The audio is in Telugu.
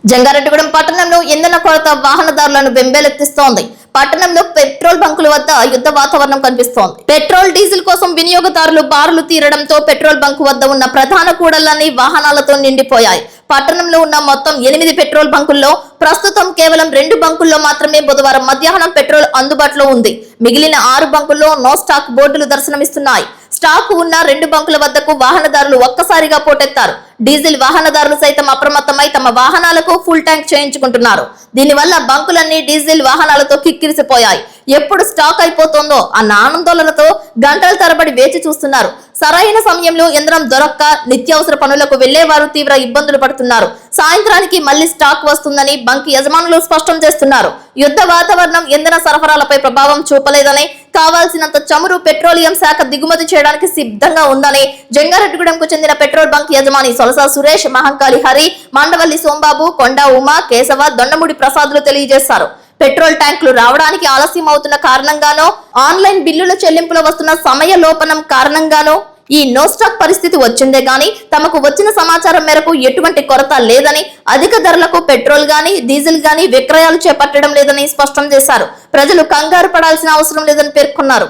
జంగారెడ్డిగూడెం పట్టణంలో ఇంధన కొరత వాహనదారులను బెంబేలెత్తిస్తోంది. పట్టణంలో పెట్రోల్ బంకుల వద్ద యుద్ధ వాతావరణం కనిపిస్తోంది. పెట్రోల్ డీజిల్ కోసం వినియోగదారులు బారులు తీరడంతో పెట్రోల్ బంకు వద్ద ఉన్న ప్రధాన కూడళ్లన్నీ వాహనాలతో నిండిపోయాయి. పట్టణంలో ఉన్న మొత్తం 8 పెట్రోల్ బంకుల్లో ప్రస్తుతం కేవలం 2 బంకుల్లో మాత్రమే బుధవారం మధ్యాహ్నం పెట్రోల్ అందుబాటులో ఉంది. మిగిలిన 6 బంకుల్లో నో స్టాక్ బోర్డులు దర్శనమిస్తున్నాయి. స్టాక్ ఉన్న 2 బంకుల వద్దకు వాహనదారులు ఒక్కసారిగా పోటెత్తారు. డీజిల్ వాహనదారులు సైతం అప్రమత్తమై తమ వాహనాలకు ఫుల్ ట్యాంక్ చేయించుకుంటున్నారు. దీనివల్ల బంకులన్నీ డీజిల్ వాహనాలతో కిక్కిరిసిపోయాయి. ఎప్పుడు స్టాక్ అయిపోతుందో అన్న ఆందోళనతో గంటల తరబడి వేచి చూస్తున్నారు. సరైన సమయంలో ఇంధనం దొరక్క నిత్యావసర పనులకు వెళ్లేవారు తీవ్ర ఇబ్బందులు పడుతున్నారు. సాయంత్రానికి మళ్లీ స్టాక్ వస్తుందని బంక్ యజమానులు స్పష్టం చేస్తున్నారు. యుద్ధ వాతావరణం ఇంధన సరఫరాలపై ప్రభావం చూపలేదని, కావాల్సినంత చమురు పెట్రోలియం శాఖ దిగుమతి చేయడానికి సిద్ధంగా ఉందని జంగారెడ్డిగూడెంకు చెందిన పెట్రోల్ బంక్ యజమాని సొలసా సురేష్, మహంకాళి హరి, మండవల్లి సోంబాబు, కొండా ఉమా, కేశవ, దొండముడి ప్రసాదులు తెలియజేశారు. పెట్రోల్ ట్యాంకులు రావడానికి ఆలస్యం అవుతున్న కారణంగానో, ఆన్లైన్ బిల్లుల చెల్లింపులో వస్తున్న సమయ లోపనం కారణంగానో ఈ నో స్టాక్ పరిస్థితి వచ్చిందే గాని తమకు వచ్చిన సమాచారం మేరకు ఎటువంటి కొరత లేదని, అధిక ధరలకు పెట్రోల్ గాని డీజిల్ గాని విక్రయాలు చేపట్టడం లేదని స్పష్టం చేశారు. ప్రజలు కంగారు పడాల్సిన అవసరం లేదని పేర్కొన్నారు.